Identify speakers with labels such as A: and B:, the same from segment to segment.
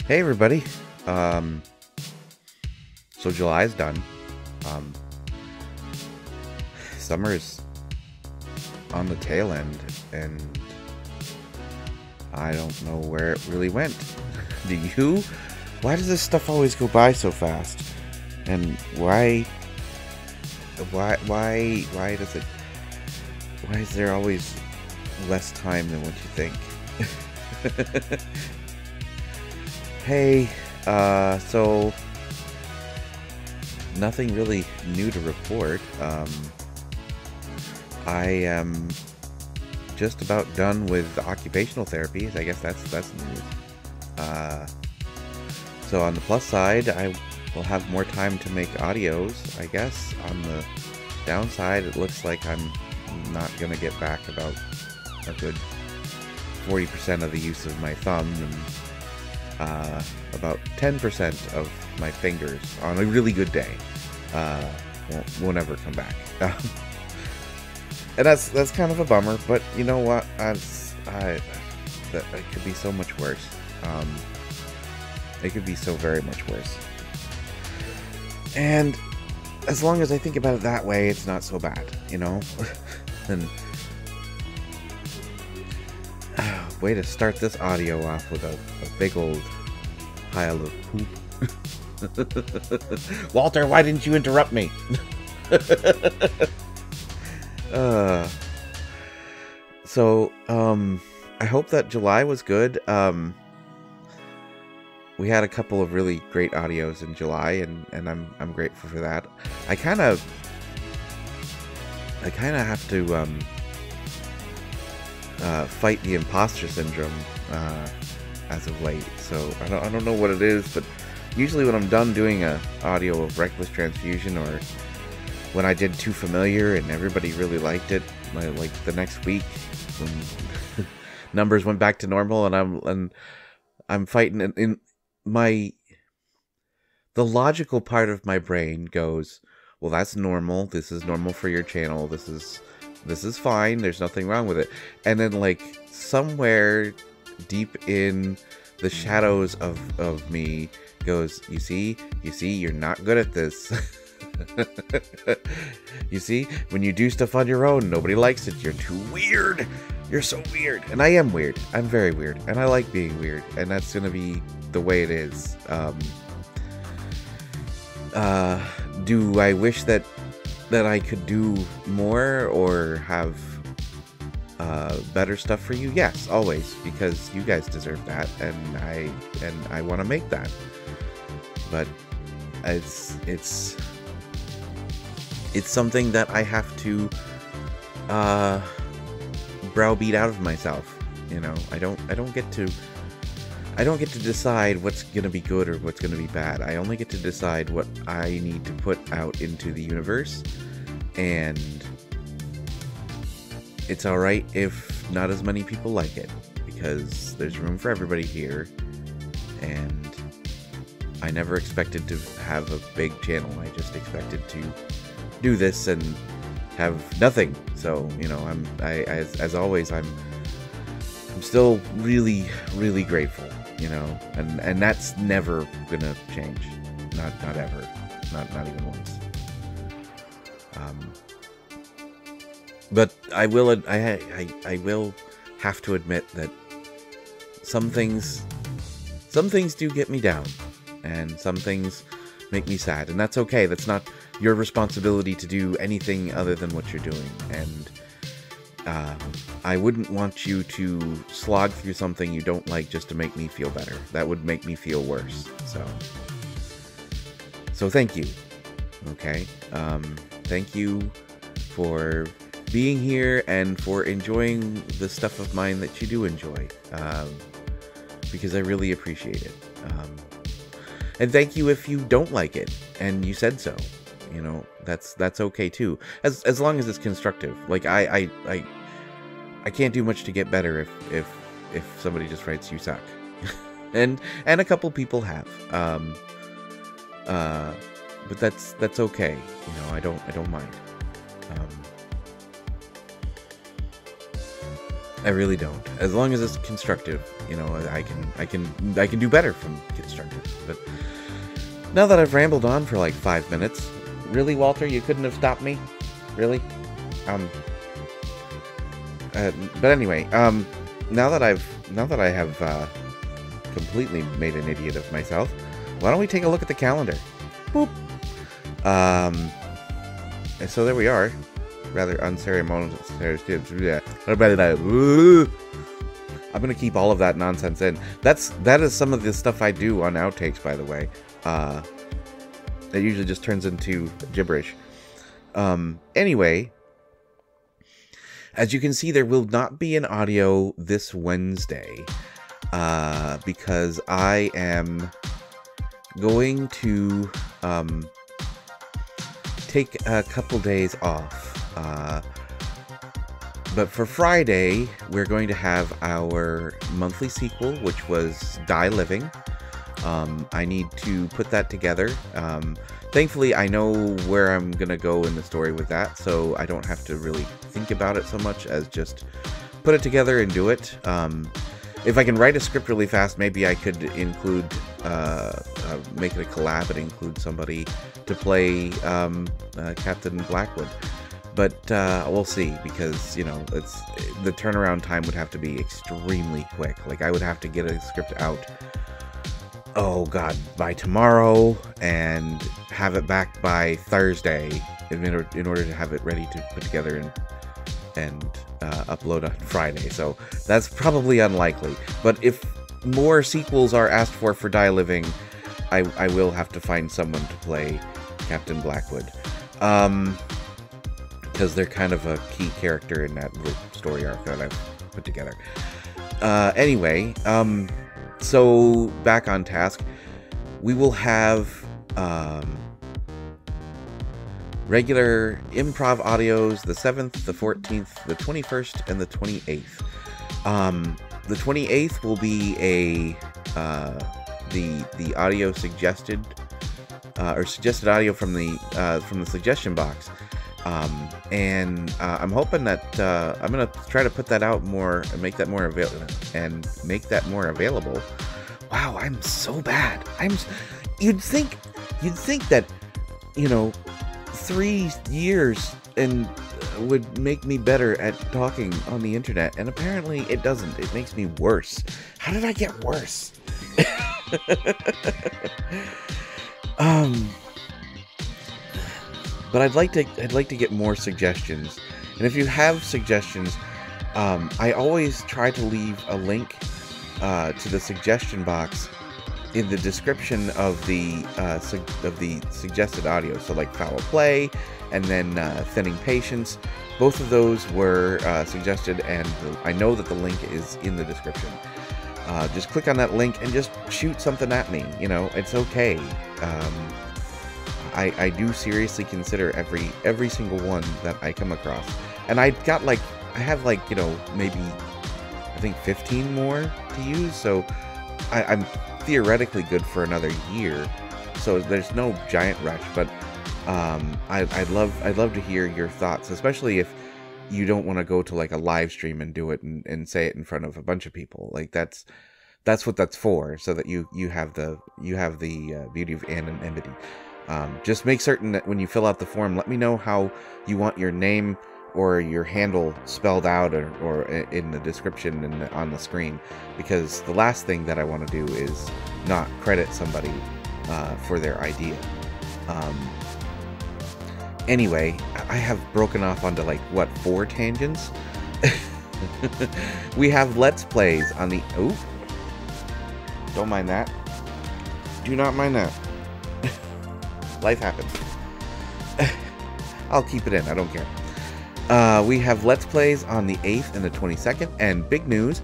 A: Hey everybody. Um, so July's done. Um, Summer's on the tail end, and I don't know where it really went. Do you? Why does this stuff always go by so fast? And why does it? Why is there always less time than what you think? Hey, so nothing really new to report. I am just about done with occupational therapy. I guess that's news. So on the plus side, I will have more time to make audios, I guess. On the downside, it looks like I'm not gonna get back about a good 40% of the use of my thumb and about 10% of my fingers on a really good day won't ever come back. And that's kind of a bummer, but you know what? It could be so much worse. It could be so very much worse. And as long as I think about it that way, it's not so bad, you know? And way to start this audio off with a big old pile of poop. Walter, why didn't you interrupt me? So, I hope that July was good. We had a couple of really great audios in July, and I'm grateful for that. I kind of have to fight the imposter syndrome as of late. So I don't know what it is, but usually when I'm done doing a audio of Reckless Transfusion, or when I did Too Familiar and everybody really liked it, like the next week when numbers went back to normal, and I'm fighting in the logical part of my brain goes, well, that's normal. This is normal for your channel. This is fine. There's nothing wrong with it. And then, like, somewhere deep in the shadows of me goes, you see, you're not good at this. You see, when you do stuff on your own, nobody likes it. You're too weird. You're so weird. And I am weird. I'm very weird. And I like being weird. And that's going to be the way it is. Do I wish that I could do more or have better stuff for you? Yes, always, because you guys deserve that, and I want to make that. But it's something that I have to browbeat out of myself. You know, I don't get to decide what's going to be good or what's going to be bad. I only get to decide what I need to put out into the universe. And it's alright if not as many people like it, because there's room for everybody here. And I never expected to have a big channel. I just expected to do this and have nothing. So, you know, as always, I'm still really, really grateful. You know, and that's never gonna change. Not ever. Not even once. But I will have to admit that some things do get me down, and some things make me sad, and that's okay. That's not your responsibility to do anything other than what you're doing. And I wouldn't want you to slog through something you don't like just to make me feel better. That would make me feel worse. So thank you. Okay. Thank you for being here and for enjoying the stuff of mine that you do enjoy. Because I really appreciate it. And thank you if you don't like it and you said so. You know, that's okay too. As long as it's constructive. Like I can't do much to get better if somebody just writes you suck. and a couple people have. But that's okay. You know, I don't mind. I really don't. As long as it's constructive, you know, I can do better from constructive. But now that I've rambled on for like 5 minutes, really, Walter, you couldn't have stopped me? Really? But anyway, now that I have completely made an idiot of myself, why don't we take a look at the calendar? Boop. And so there we are. Rather unceremonious. I'm gonna keep all of that nonsense in. That is some of the stuff I do on outtakes, by the way. It usually just turns into gibberish. Anyway, as you can see, there will not be an audio this Wednesday, because I am going to take a couple days off. But for Friday, we're going to have our monthly sequel, which was Die Living. I need to put that together. Thankfully, I know where I'm going to go in the story with that, so I don't have to really think about it so much as just put it together and do it. If I can write a script really fast, maybe I could include, make it a collab and include somebody to play Captain Blackwood. But we'll see, because, you know, the turnaround time would have to be extremely quick. Like, I would have to get a script out, oh god, by tomorrow, and have it back by Thursday in order to have it ready to put together and upload on Friday. So that's probably unlikely. But if more sequels are asked for Die Living, I will have to find someone to play Captain Blackwood. Because they're kind of a key character in that little story arc that I've put together. Anyway, so back on task, we will have regular improv audios the 7th, the 14th, the 21st, and the 28th. The 28th will be the audio suggested or suggested audio from the suggestion box. And I'm hoping that I'm gonna try to put that out more and make that more available. Wow, I'm so bad. You'd think that, you know, 3 years and would make me better at talking on the internet, and apparently it doesn't. It makes me worse. How did I get worse? But I'd like to get more suggestions, and if you have suggestions, I always try to leave a link to the suggestion box in the description of the suggested audio. So like Foul Play, and then Thinning Patience. Both of those were suggested, and I know that the link is in the description. Just click on that link and just shoot something at me. You know, it's okay. I do seriously consider every single one that I come across, and I have like, you know, maybe I think 15 more to use, so I'm theoretically good for another year, so there's no giant rush. But I'd love to hear your thoughts, especially if you don't want to go to like a live stream and do it and say it in front of a bunch of people. Like that's what that's for, so that you have the beauty of anonymity. Just make certain that when you fill out the form, let me know how you want your name or your handle spelled out or in the description and on the screen, because the last thing that I want to do is not credit somebody for their idea. Anyway, I have broken off onto like, what, 4 tangents? We have Let's Plays on the... Ooh. Don't mind that. Do not mind that. Life happens. I'll keep it in. I don't care. We have Let's Plays on the 8th and the 22nd. And big news,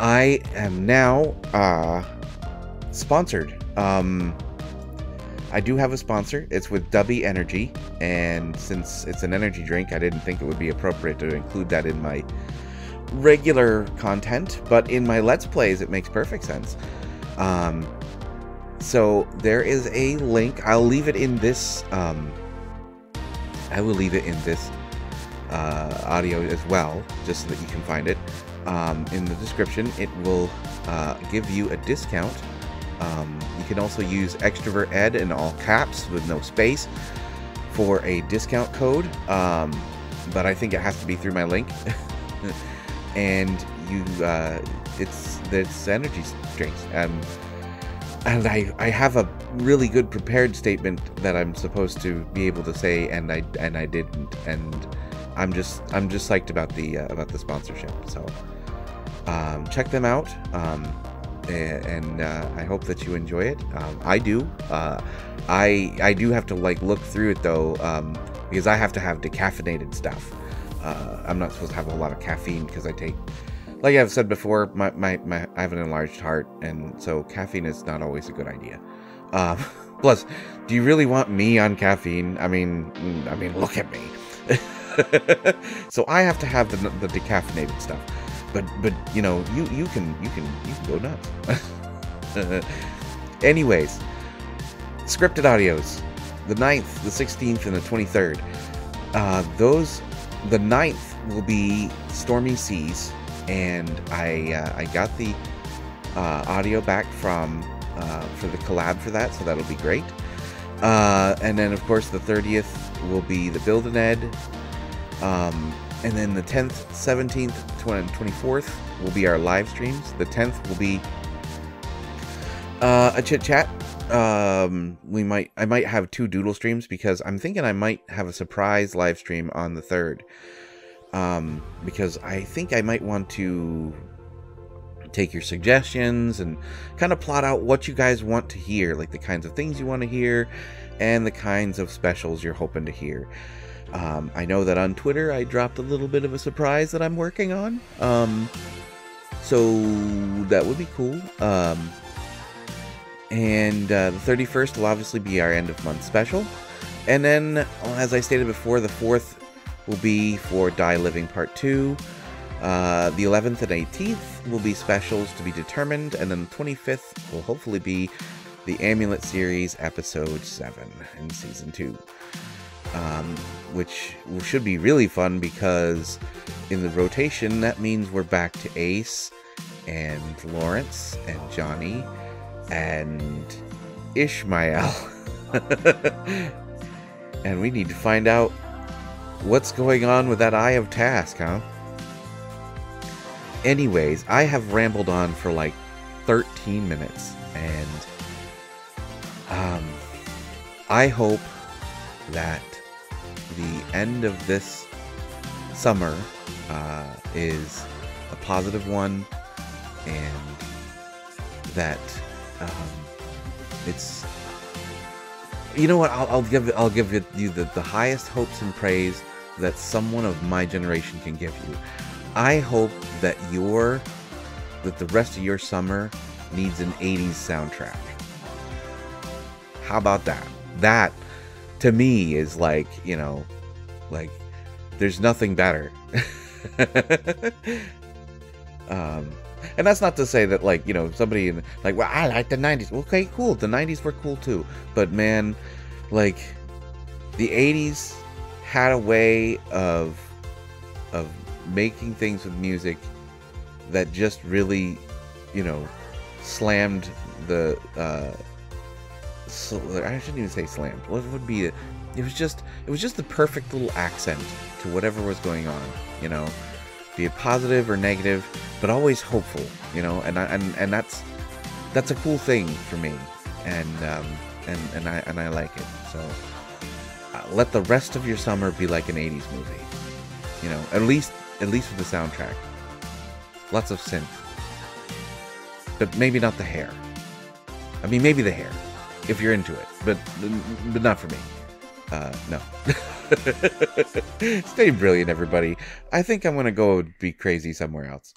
A: I am now sponsored. I do have a sponsor. It's with Dubby Energy. And since it's an energy drink, I didn't think it would be appropriate to include that in my regular content. But in my Let's Plays, it makes perfect sense. So there is a link. I'll leave it in this. I will leave it in this audio as well, just so that you can find it. In the description, it will give you a discount. You can also use Extrovert Ed in all caps with no space for a discount code, but I think it has to be through my link. And you, it's energy drinks, and I have a really good prepared statement that I'm supposed to be able to say, and I didn't, and I'm just psyched about the sponsorship. So check them out, and I hope that you enjoy it. I do. I do have to like look through it though, because I have to have decaffeinated stuff. I'm not supposed to have a lot of caffeine because I take, like I've said before, I have an enlarged heart, and so caffeine is not always a good idea. Plus, do you really want me on caffeine? I mean, look at me. So I have to have the decaffeinated stuff. But you know, you can go nuts. Anyways, scripted audios, the 9th, the 16th, and the 23rd. The 9th will be Stormy Seas, and I got the audio back from for the collab for that, so that'll be great. And then of course the 30th will be the Build an Ed, and then the 10th, 17th, and 24th will be our live streams. The 10th will be a chit chat. I might have 2 doodle streams because I'm thinking I might have a surprise live stream on the 3rd. Because I think I might want to take your suggestions and kind of plot out what you guys want to hear, like the kinds of things you want to hear and the kinds of specials you're hoping to hear. I know that on Twitter I dropped a little bit of a surprise that I'm working on, so that would be cool. And the 31st will obviously be our end of month special, and then, as I stated before, the 4th will be for Die Living Part 2. The 11th and 18th will be specials to be determined, and then the 25th will hopefully be the Amulet Series Episode 7 in Season 2. Which should be really fun, because in the rotation, that means we're back to Ace, and Lawrence, and Johnny, and Ishmael. And we need to find out what's going on with that Eye of Task, huh? Anyways, I have rambled on for like 13 minutes, and I hope that the end of this summer is a positive one, and that it's, you know what, I'll give you the highest hopes and praise that someone of my generation can give you. I hope that the rest of your summer needs an 80s soundtrack. How about that? That, to me, is like, you know, like, there's nothing better. And that's not to say that, like, you know, somebody like, well, I like the 90s. Okay, cool. The 90s were cool too. But man, like, the 80s had a way of making things with music that just really, you know, slammed the I shouldn't even say slammed. What would be it? It was just the perfect little accent to whatever was going on, you know, be it positive or negative, but always hopeful, you know, and that's a cool thing for me, and I like it. So let the rest of your summer be like an 80s movie, you know, at least with the soundtrack. Lots of synth, but maybe not the hair. I mean, maybe the hair, if you're into it, but not for me. No. Stay brilliant, everybody. I think I'm gonna go be crazy somewhere else.